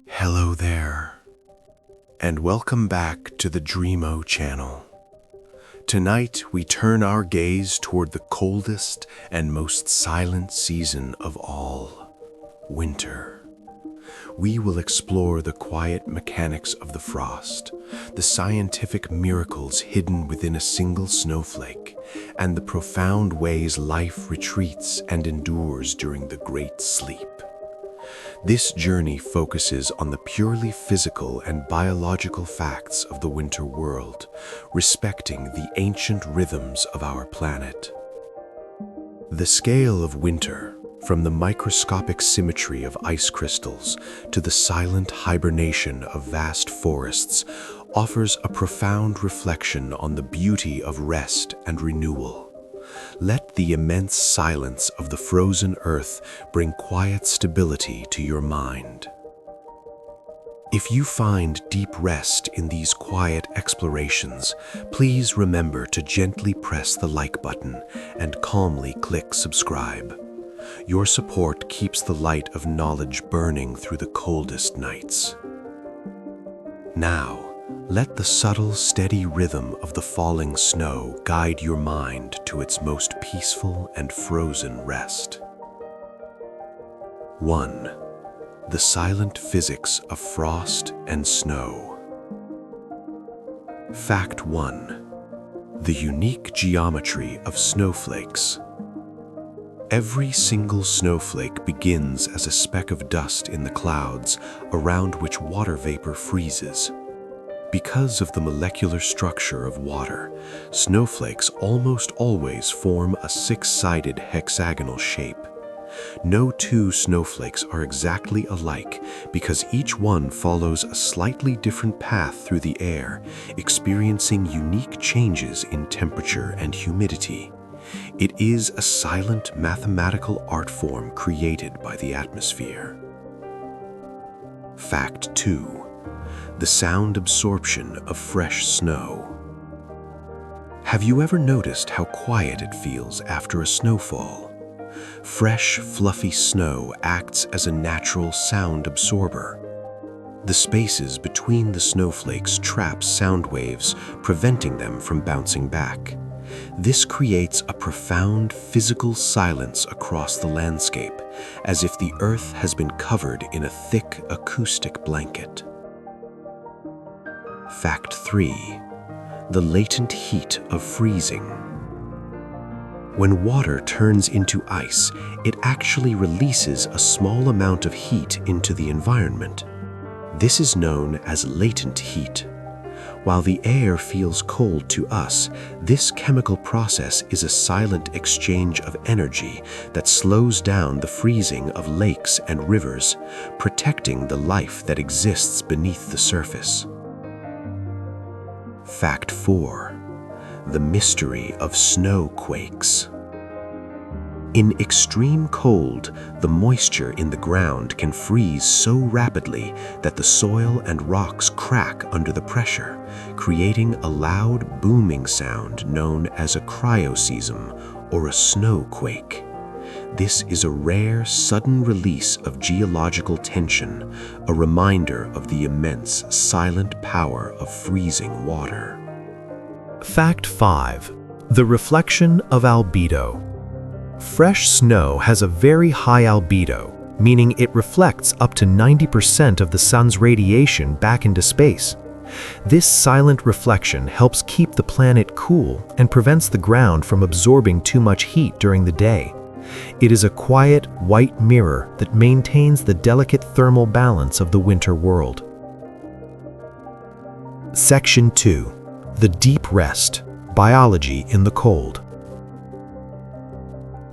Hello there, and welcome back to the Dreemo channel. Tonight, we turn our gaze toward the coldest and most silent season of all, winter. We will explore the quiet mechanics of the frost, the scientific miracles hidden within a single snowflake, and the profound ways life retreats and endures during the Great Sleep. This journey focuses on the purely physical and biological facts of the winter world, respecting the ancient rhythms of our planet. The scale of winter, from the microscopic symmetry of ice crystals to the silent hibernation of vast forests, offers a profound reflection on the beauty of rest and renewal. Let the immense silence of the frozen earth bring quiet stability to your mind. If you find deep rest in these quiet explorations, please remember to gently press the like button and calmly click subscribe. Your support keeps the light of knowledge burning through the coldest nights. Now, let the subtle, steady rhythm of the falling snow guide your mind to its most peaceful and frozen rest. 1. The silent physics of frost and snow. Fact 1. The unique geometry of snowflakes. Every single snowflake begins as a speck of dust in the clouds around which water vapor freezes. Because of the molecular structure of water, snowflakes almost always form a six-sided hexagonal shape. No two snowflakes are exactly alike because each one follows a slightly different path through the air, experiencing unique changes in temperature and humidity. It is a silent mathematical art form created by the atmosphere. Fact 2. The sound absorption of fresh snow. Have you ever noticed how quiet it feels after a snowfall? Fresh, fluffy snow acts as a natural sound absorber. The spaces between the snowflakes trap sound waves, preventing them from bouncing back. This creates a profound physical silence across the landscape, as if the earth has been covered in a thick acoustic blanket. Fact 3. The latent heat of freezing. When water turns into ice, it actually releases a small amount of heat into the environment. This is known as latent heat. While the air feels cold to us, this chemical process is a silent exchange of energy that slows down the freezing of lakes and rivers, protecting the life that exists beneath the surface. Fact 4. The mystery of snowquakes. In extreme cold, the moisture in the ground can freeze so rapidly that the soil and rocks crack under the pressure, creating a loud booming sound known as a cryoseism or a snowquake. This is a rare, sudden release of geological tension, a reminder of the immense, silent power of freezing water. Fact 5. The reflection of albedo. Fresh snow has a very high albedo, meaning it reflects up to 90% of the sun's radiation back into space. This silent reflection helps keep the planet cool and prevents the ground from absorbing too much heat during the day. It is a quiet, white mirror that maintains the delicate thermal balance of the winter world. Section 2. The deep rest. Biology in the cold.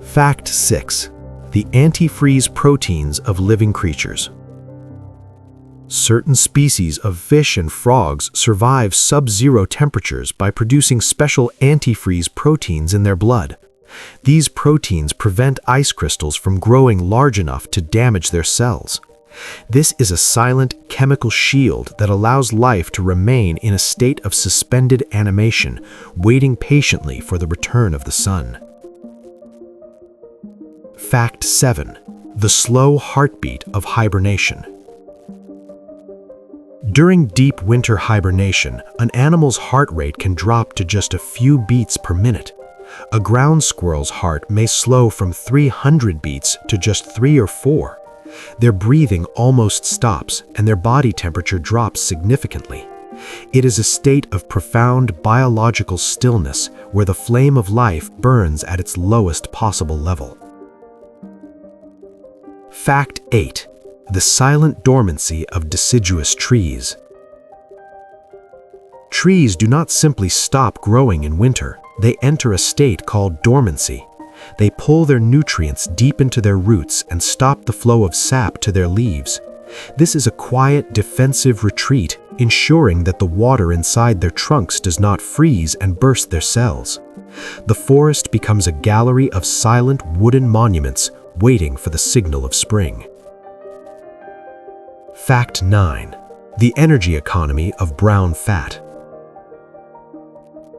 Fact 6. The antifreeze proteins of living creatures. Certain species of fish and frogs survive sub-zero temperatures by producing special antifreeze proteins in their blood. These proteins prevent ice crystals from growing large enough to damage their cells. This is a silent chemical shield that allows life to remain in a state of suspended animation, waiting patiently for the return of the sun. Fact 7. The slow heartbeat of hibernation. During deep winter hibernation, an animal's heart rate can drop to just a few beats per minute. A ground squirrel's heart may slow from 300 beats to just 3 or 4. Their breathing almost stops and their body temperature drops significantly. It is a state of profound biological stillness where the flame of life burns at its lowest possible level. Fact 8. The silent dormancy of deciduous trees. Trees do not simply stop growing in winter, they enter a state called dormancy. They pull their nutrients deep into their roots and stop the flow of sap to their leaves. This is a quiet, defensive retreat, ensuring that the water inside their trunks does not freeze and burst their cells. The forest becomes a gallery of silent wooden monuments waiting for the signal of spring. Fact 9. The energy economy of brown fat.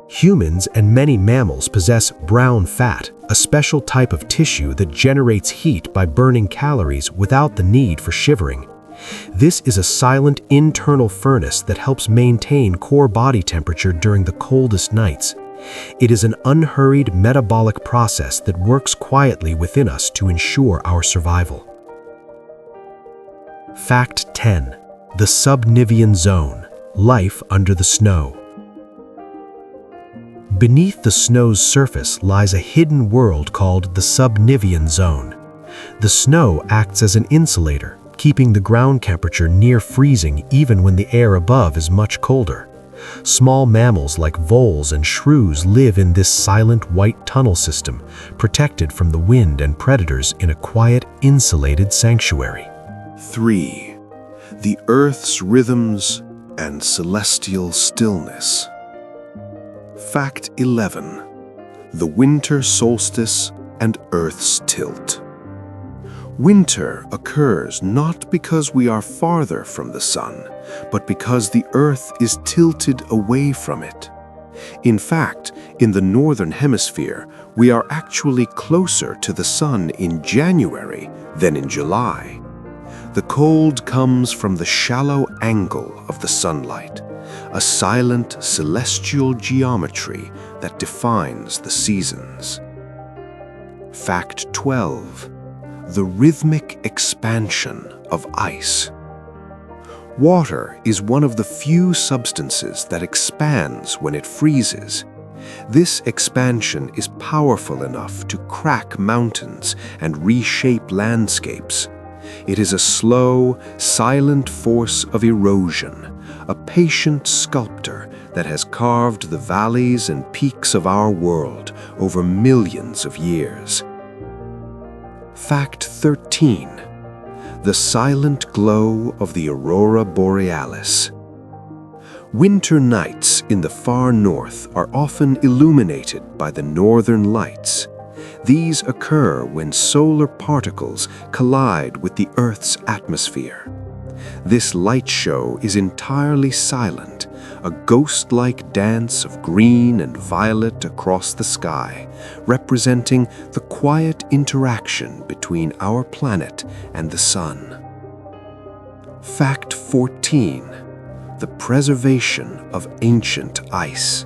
Humans and many mammals possess brown fat, a special type of tissue that generates heat by burning calories without the need for shivering. This is a silent internal furnace that helps maintain core body temperature during the coldest nights. It is an unhurried metabolic process that works quietly within us to ensure our survival. Fact 10. The subnivean zone. Life under the snow. Beneath the snow's surface lies a hidden world called the subnivean zone. The snow acts as an insulator, keeping the ground temperature near freezing even when the air above is much colder. Small mammals like voles and shrews live in this silent white tunnel system, protected from the wind and predators in a quiet, insulated sanctuary. 3. The Earth's rhythms and celestial stillness. Fact 11. The winter solstice and Earth's tilt. Winter occurs not because we are farther from the sun, but because the Earth is tilted away from it. In fact, in the northern hemisphere, we are actually closer to the sun in January than in July. The cold comes from the shallow angle of the sunlight, a silent celestial geometry that defines the seasons. Fact 12. The rhythmic expansion of ice. Water is one of the few substances that expands when it freezes. This expansion is powerful enough to crack mountains and reshape landscapes. It is a slow, silent force of erosion, a patient sculptor that has carved the valleys and peaks of our world over millions of years. Fact 13. The silent glow of the aurora borealis. Winter nights in the far north are often illuminated by the northern lights. These occur when solar particles collide with the Earth's atmosphere. This light show is entirely silent, a ghost-like dance of green and violet across the sky, representing the quiet interaction between our planet and the sun. Fact 14. The preservation of ancient ice.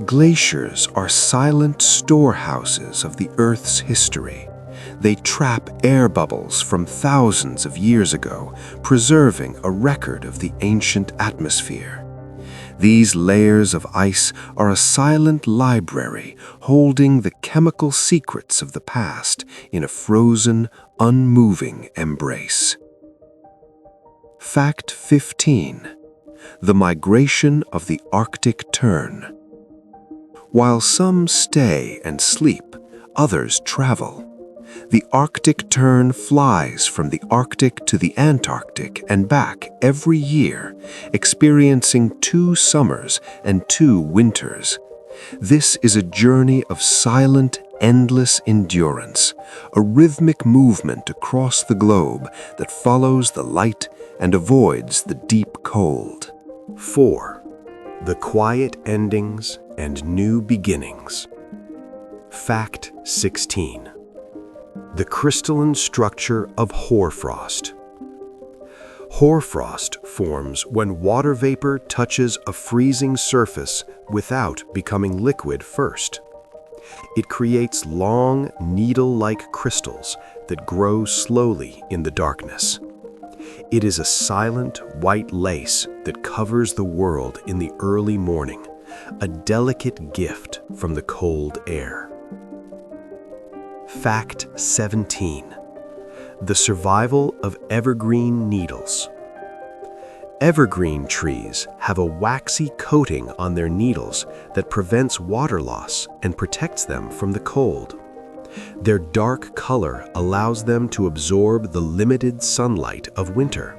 Glaciers are silent storehouses of the Earth's history. They trap air bubbles from thousands of years ago, preserving a record of the ancient atmosphere. These layers of ice are a silent library holding the chemical secrets of the past in a frozen, unmoving embrace. Fact 15. The migration of the Arctic tern. While some stay and sleep, others travel. The Arctic tern flies from the Arctic to the Antarctic and back every year, experiencing 2 summers and 2 winters. This is a journey of silent, endless endurance, a rhythmic movement across the globe that follows the light and avoids the deep cold. 4. The quiet endings and new beginnings. Fact 16. The crystalline structure of hoarfrost. Hoarfrost forms when water vapor touches a freezing surface without becoming liquid first. It creates long, needle-like crystals that grow slowly in the darkness. It is a silent white lace that covers the world in the early morning, a delicate gift from the cold air. Fact 17. The survival of evergreen needles. Evergreen trees have a waxy coating on their needles that prevents water loss and protects them from the cold. Their dark color allows them to absorb the limited sunlight of winter.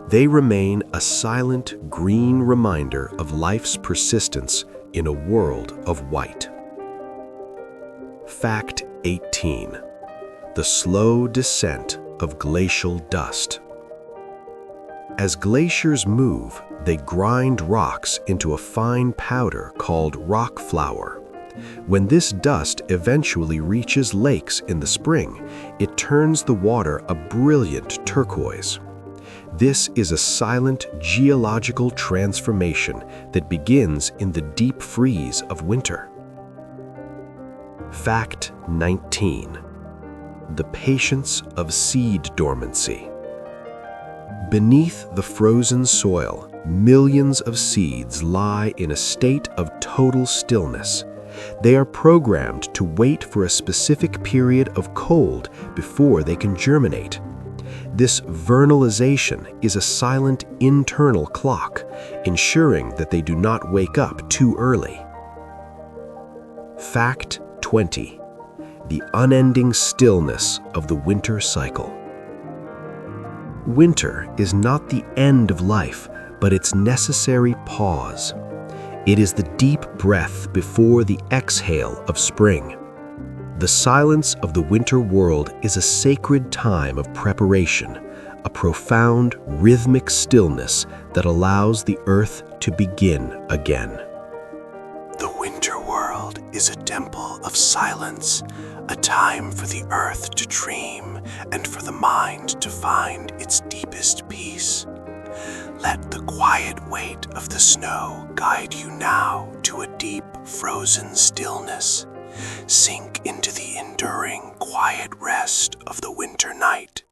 They remain a silent green reminder of life's persistence in a world of white. Fact 18. The slow descent of glacial dust. As glaciers move, they grind rocks into a fine powder called rock flour. When this dust eventually reaches lakes in the spring, it turns the water a brilliant turquoise. This is a silent geological transformation that begins in the deep freeze of winter. Fact 19. The patience of seed dormancy. Beneath the frozen soil, millions of seeds lie in a state of total stillness. They are programmed to wait for a specific period of cold before they can germinate. This vernalization is a silent internal clock, ensuring that they do not wake up too early. Fact 20. The unending stillness of the winter cycle. Winter is not the end of life, but its necessary pause. It is the deep breath before the exhale of spring. The silence of the winter world is a sacred time of preparation, a profound rhythmic stillness that allows the earth to begin again. The winter world is a temple of silence, a time for the earth to dream and for the mind to find its deepest peace. Let the quiet weight of the snow guide you now to a deep, frozen stillness. Sink into the enduring, quiet rest of the winter night.